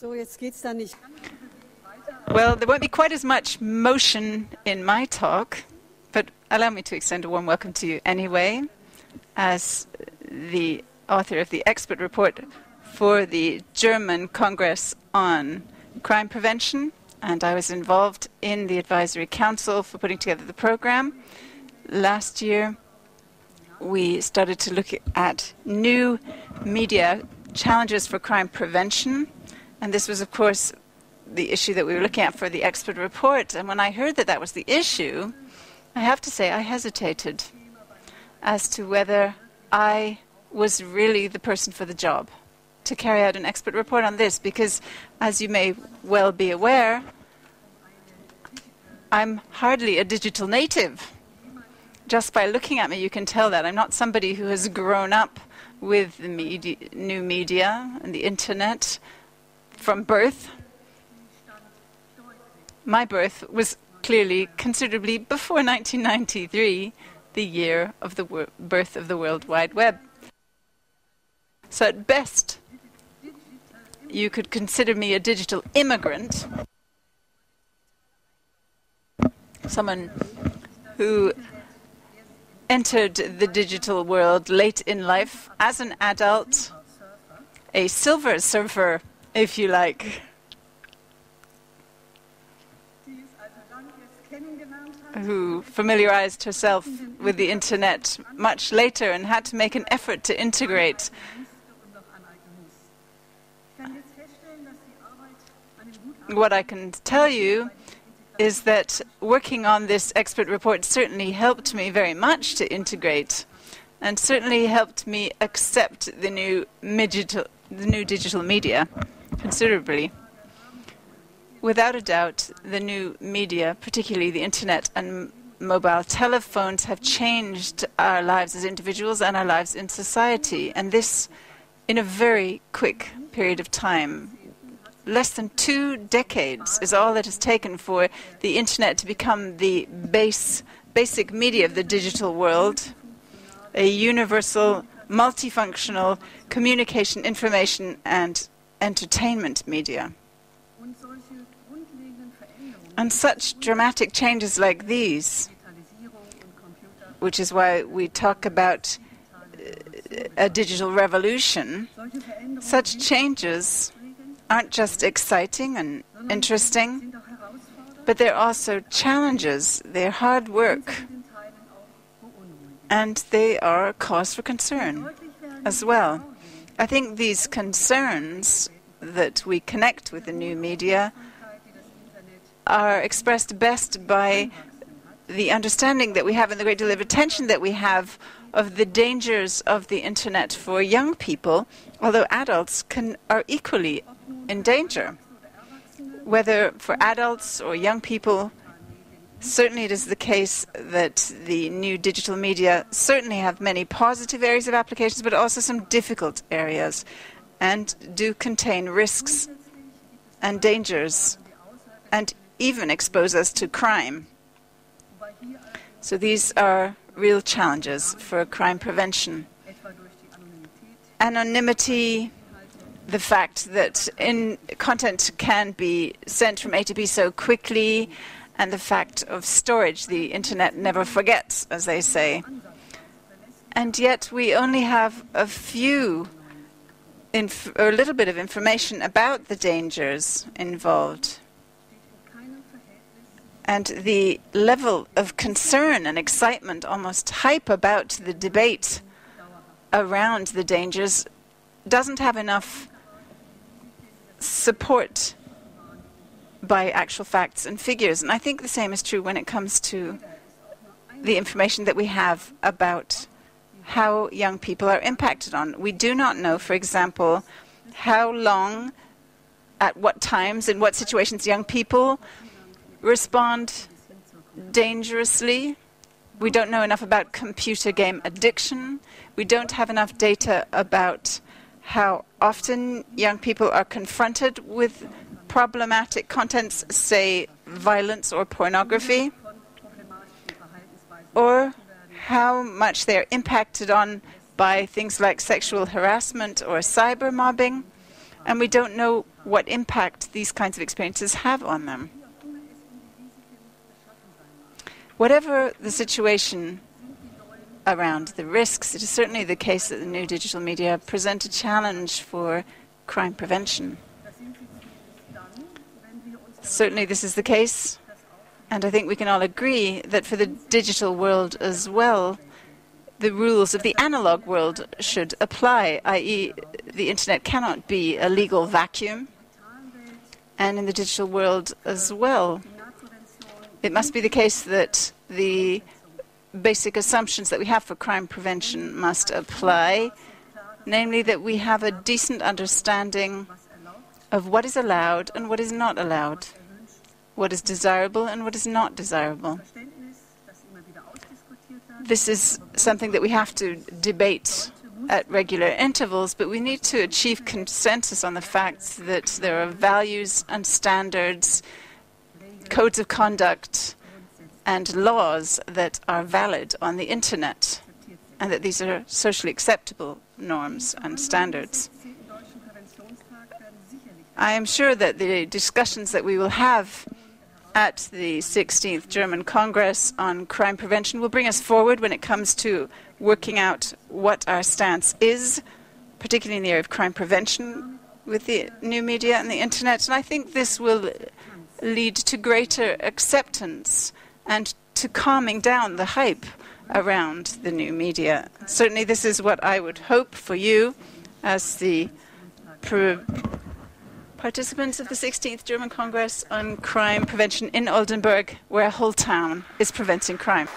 Well, there won't be quite as much motion in my talk, but allow me to extend a warm welcome to you anyway, as the author of the expert report for the German Congress on Crime Prevention, and I was involved in the advisory council for putting together the program. Last year, we started to look at new media challenges for crime prevention, and this was, of course, the issue that we were looking at for the expert report. And when I heard that that was the issue, I have to say I hesitated as to whether I was really the person for the job to carry out an expert report on this, because, as you may well be aware, I'm hardly a digital native. Just by looking at me, you can tell that. I'm not somebody who has grown up with the new media and the internet from birth. My birth was clearly considerably before 1993, the year of the birth of the World Wide Web. So at best, you could consider me a digital immigrant, someone who entered the digital world late in life as an adult, a silver surfer, if you like, who familiarized herself with the internet much later and had to make an effort to integrate. What I can tell you is that working on this expert report certainly helped me very much to integrate, and certainly helped me accept the new digital media considerably. Without a doubt, the new media, particularly the internet and mobile telephones, have changed our lives as individuals and our lives in society, and this in a very quick period of time. Less than 2 decades is all that has taken for the internet to become the basic media of the digital world, a universal, multifunctional communication, information, and entertainment media. And such dramatic changes like these, which is why we talk about a digital revolution, such changes aren't just exciting and interesting, but they're also challenges. They're hard work, and they are a cause for concern as well. I think these concerns that we connect with the new media are expressed best by the understanding that we have and the great deal of attention that we have of the dangers of the internet for young people, although adults are equally in danger. Whether for adults or young people, certainly it is the case that the new digital media certainly have many positive areas of applications, but also some difficult areas, and do contain risks and dangers, and even expose us to crime. So these are real challenges for crime prevention. Anonymity, the fact that content can be sent from A to B so quickly, and the fact of storage. The internet never forgets, as they say. And yet we only have a little bit of information about the dangers involved. And the level of concern and excitement, almost hype, about the debate around the dangers doesn't have enough support by actual facts and figures. And I think the same is true when it comes to the information that we have about how young people are impacted on. We do not know, for example, how long, at what times, in what situations young people respond dangerously. We don't know enough about computer game addiction. We don't have enough data about how often young people are confronted with problematic contents, say violence or pornography, or how much they're impacted on by things like sexual harassment or cyber mobbing, and we don't know what impact these kinds of experiences have on them. Whatever the situation around the risks, it is certainly the case that the new digital media present a challenge for crime prevention. Certainly this is the case, and I think we can all agree that for the digital world as well, the rules of the analog world should apply, i.e. the internet cannot be a legal vacuum, and in the digital world as well, it must be the case that the basic assumptions that we have for crime prevention must apply, namely that we have a decent understanding of what is allowed and what is not allowed, what is desirable and what is not desirable. This is something that we have to debate at regular intervals, but we need to achieve consensus on the fact that there are values and standards, codes of conduct, and laws that are valid on the internet, and that these are socially acceptable norms and standards. I am sure that the discussions that we will have at the 16th German Congress on crime prevention will bring us forward when it comes to working out what our stance is, particularly in the area of crime prevention with the new media and the internet. And I think this will lead to greater acceptance and to calming down the hype around the new media. Certainly this is what I would hope for you as the participants of the 16th German Congress on crime prevention in Oldenburg, where a whole town is preventing crime.